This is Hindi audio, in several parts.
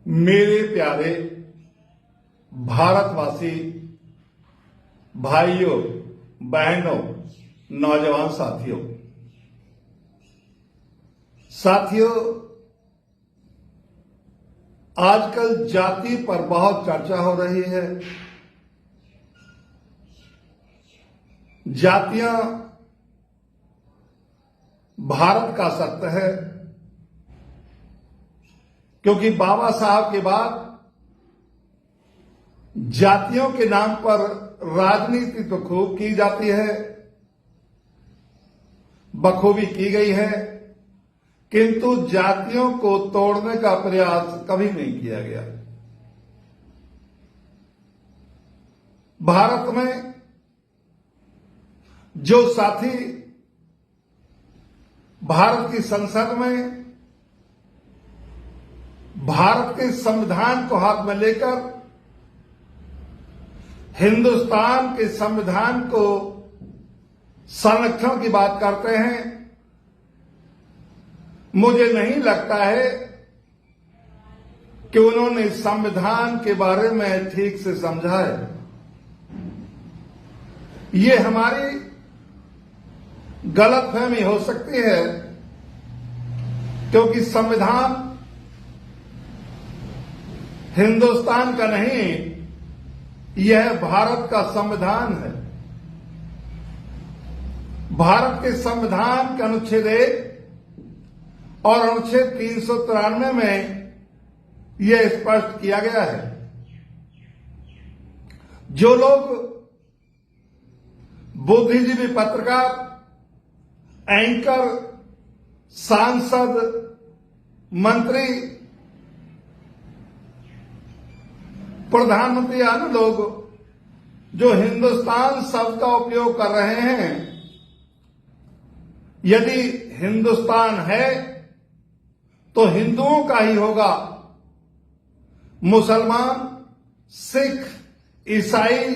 मेरे प्यारे भारतवासी भाइयों बहनों नौजवान साथियों, आजकल जाति पर बहुत चर्चा हो रही है। जातियां भारत का सत्य है, क्योंकि बाबा साहब के बाद जातियों के नाम पर राजनीति तो खूब की जाती है, बखूबी की गई है, किंतु जातियों को तोड़ने का प्रयास कभी नहीं किया गया। भारत में जो साथी भारत की संसद में भारत के संविधान को हाथ में लेकर हिंदुस्तान के संविधान को संरक्षण की बात करते हैं, मुझे नहीं लगता है कि उन्होंने संविधान के बारे में ठीक से समझा है। ये हमारी गलतफहमी हो सकती है, क्योंकि संविधान हिंदुस्तान का नहीं, यह भारत का संविधान है। भारत के संविधान के अनुच्छेद 1 और अनुच्छेद 393 में यह स्पष्ट किया गया है, जो लोग बुद्धिजीवी, पत्रकार, एंकर, सांसद, मंत्री, प्रधानमंत्री अन्य लोग जो हिंदुस्तान शब्द का उपयोग कर रहे हैं, यदि हिंदुस्तान है तो हिंदुओं का ही होगा। मुसलमान, सिख, ईसाई,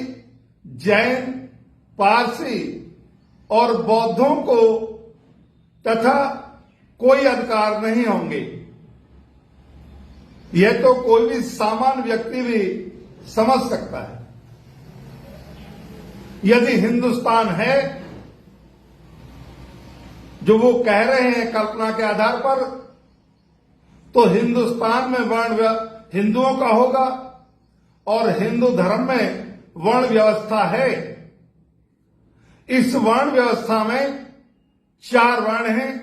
जैन, पारसी और बौद्धों को तथा कोई अधिकार नहीं होंगे। यह तो कोई भी सामान्य व्यक्ति भी समझ सकता है। यदि हिंदुस्तान है, जो वो कह रहे हैं कल्पना के आधार पर, तो हिंदुस्तान में वर्ण हिंदुओं का होगा और हिंदू धर्म में वर्ण व्यवस्था है। इस वर्ण व्यवस्था में 4 वर्ण हैं।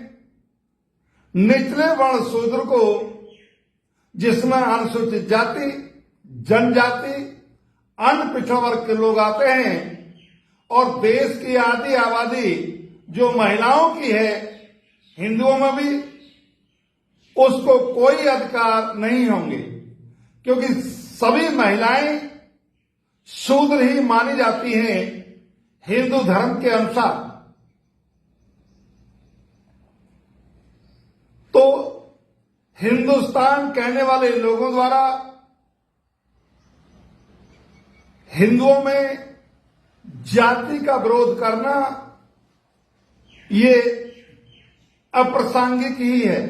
निचले वर्ण शूद्र को, जिसमें अनुसूचित जाति, जनजाति, अन्य पिछड़ा वर्ग के लोग आते हैं, और देश की आधी आबादी जो महिलाओं की है, हिंदुओं में भी, उसको कोई अधिकार नहीं होंगे, क्योंकि सभी महिलाएं शूद्र ही मानी जाती हैं हिंदू धर्म के अनुसार। तो हिंदुस्तान कहने वाले लोगों द्वारा हिंदुओं में जाति का विरोध करना ये अप्रासंगिक ही है,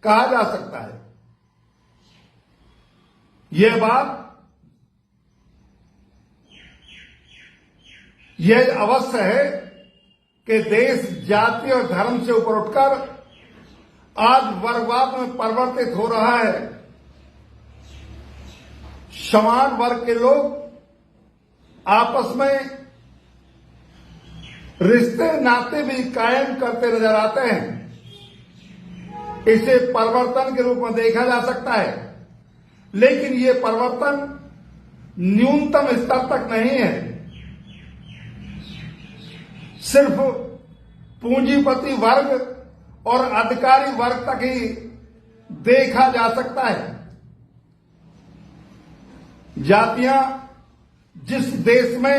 कहा जा सकता है। यह बात यह अवश्य है कि देश जाति और धर्म से ऊपर उठकर आज वर्गवाद में परिवर्तित हो रहा है। समान वर्ग के लोग आपस में रिश्ते नाते भी कायम करते नजर आते हैं। इसे परिवर्तन के रूप में देखा जा सकता है, लेकिन ये परिवर्तन न्यूनतम स्तर तक नहीं है। सिर्फ पूंजीपति वर्ग और अधिकारी वर्ग तक ही देखा जा सकता है। जातियां जिस देश में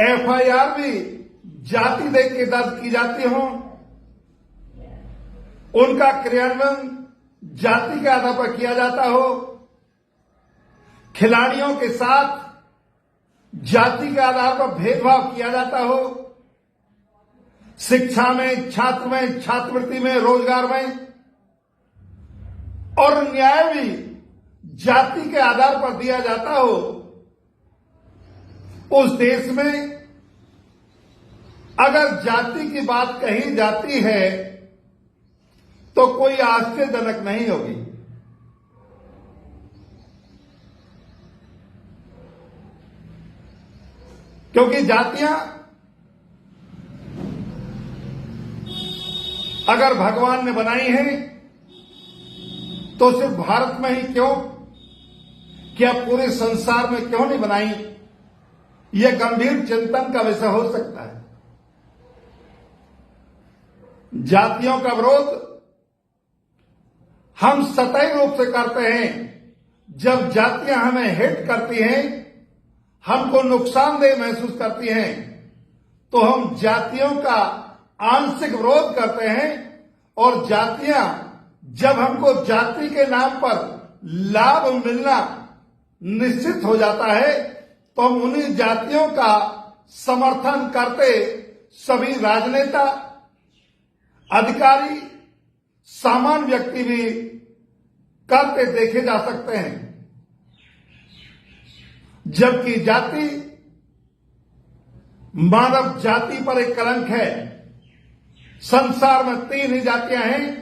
एफआईआर भी जाति देख के दर्ज की जाती हो, उनका क्रियान्वयन जाति के आधार पर किया जाता हो, खिलाड़ियों के साथ जाति के आधार पर भेदभाव किया जाता हो, शिक्षा में, छात्र में, छात्रवृत्ति में, रोजगार में और न्याय भी जाति के आधार पर दिया जाता हो, उस देश में अगर जाति की बात कही जाती है तो कोई आश्चर्यजनक नहीं होगी। क्योंकि जातियां अगर भगवान ने बनाई हैं तो सिर्फ भारत में ही क्यों, क्या पूरे संसार में क्यों नहीं बनाई? यह गंभीर चिंतन का विषय हो सकता है। जातियों का विरोध हम सतही रूप से करते हैं जब जातियां हमें हिट करती हैं, हमको नुकसानदेह महसूस करती हैं, तो हम जातियों का आंशिक विरोध करते हैं। और जातियां जब हमको जाति के नाम पर लाभ मिलना निश्चित हो जाता है तो हम उन्हीं जातियों का समर्थन करते सभी राजनेता, अधिकारी, सामान्य व्यक्ति भी करते देखे जा सकते हैं। जबकि जाति मानव जाति पर एक कलंक है। संसार में 3 ही जातियां हैं,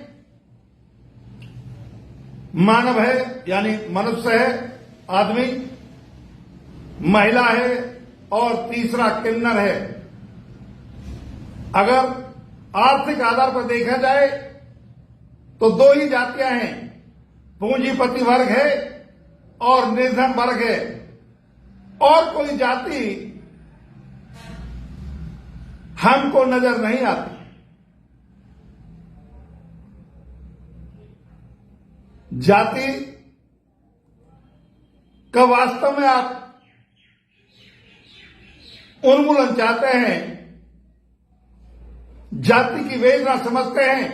मानव है यानी मनुष्य है, आदमी, महिला है और तीसरा किन्नर है। अगर आर्थिक आधार पर देखा जाए तो 2 ही जातियां हैं, पूंजीपति वर्ग है और निर्धन वर्ग है। और कोई जाति हमको नजर नहीं आती। जाति का वास्तव में आप उन्मूलन चाहते हैं, जाति की वेदना समझते हैं।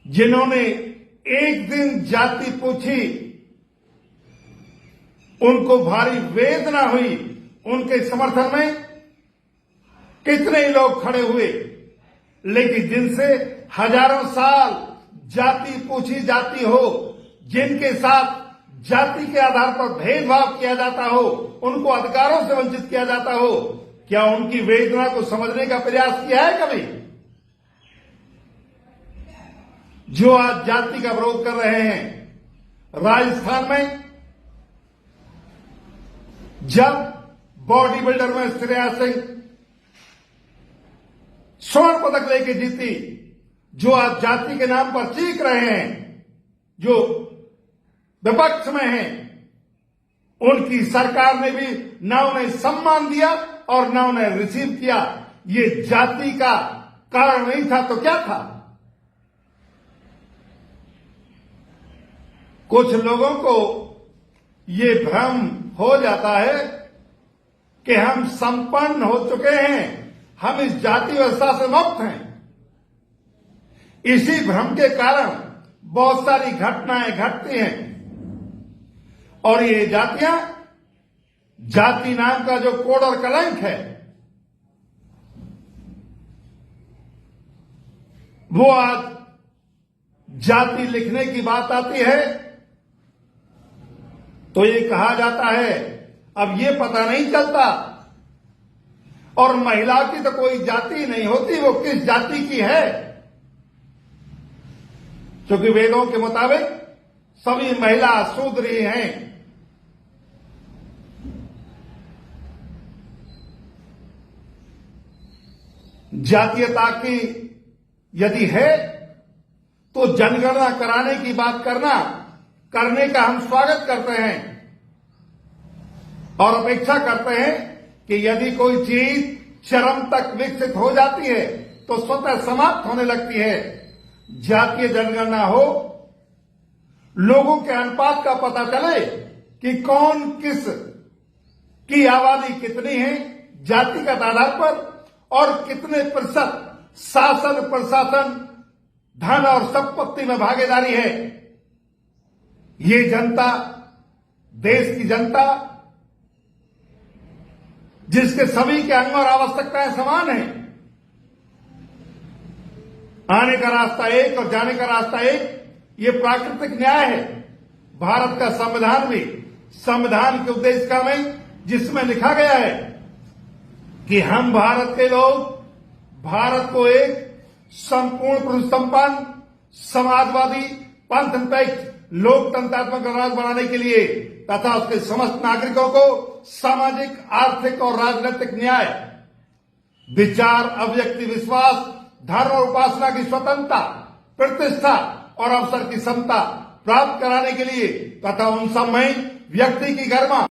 जिन्होंने एक दिन जाति पूछी उनको भारी वेदना हुई, उनके समर्थन में कितने ही लोग खड़े हुए। लेकिन जिनसे हजारों साल जाति पूछी जाती हो, जिनके साथ जाति के आधार पर भेदभाव किया जाता हो, उनको अधिकारों से वंचित किया जाता हो, क्या उनकी वेदना को समझने का प्रयास किया है कभी? जो आज जाति का विरोध कर रहे हैं। राजस्थान में जब बॉडी बिल्डर में श्रेया सिंह स्वर्ण पदक लेके जीती, जो आज जाति के नाम पर चीख रहे हैं, जो विपक्ष में हैं, उनकी सरकार ने भी न उन्हें सम्मान दिया और न उन्हें रिसीव किया। ये जाति का कारण नहीं था तो क्या था? कुछ लोगों को ये भ्रम हो जाता है कि हम संपन्न हो चुके हैं, हम इस जाति व्यवस्था से मुक्त हैं। इसी भ्रम के कारण बहुत सारी घटनाएं घटती हैं। और ये जातियां, जाति नाम का जो कोड और कलंक है, वो आज जाति लिखने की बात आती है तो ये कहा जाता है अब ये पता नहीं चलता। और महिला की तो कोई जाति नहीं होती, वो किस जाति की है? क्योंकि वेदों के मुताबिक सभी महिला शूद्र ही हैं। जातीयता की यदि है तो जनगणना कराने की बात करने का हम स्वागत करते हैं और अपेक्षा करते हैं कि यदि कोई चीज चरम तक विकसित हो जाती है तो स्वतः समाप्त होने लगती है। जातीय जनगणना हो, लोगों के अनुपात का पता चले कि कौन किस की आबादी कितनी है जातिगत आधार पर, और कितने प्रतिशत शासन प्रशासन धन और संपत्ति में भागीदारी है। ये जनता, देश की जनता, जिसके सभी के अंग और आवश्यकताएं समान हैं, आने का रास्ता एक और जाने का रास्ता एक, ये प्राकृतिक न्याय है। भारत का संविधान भी संविधान के उद्देशिका में जिसमें लिखा गया है कि हम भारत के लोग भारत को एक संपूर्ण संपन्न समाजवादी पंथ निरपेक्ष लोकतंत्रात्मक गणराज्य बनाने के लिए तथा उसके समस्त नागरिकों को सामाजिक आर्थिक और राजनीतिक न्याय, विचार अभिव्यक्ति विश्वास धर्म और उपासना की स्वतंत्रता प्रतिष्ठा और अवसर की समता प्राप्त कराने के लिए तथा उन सब में व्यक्ति की गरिमा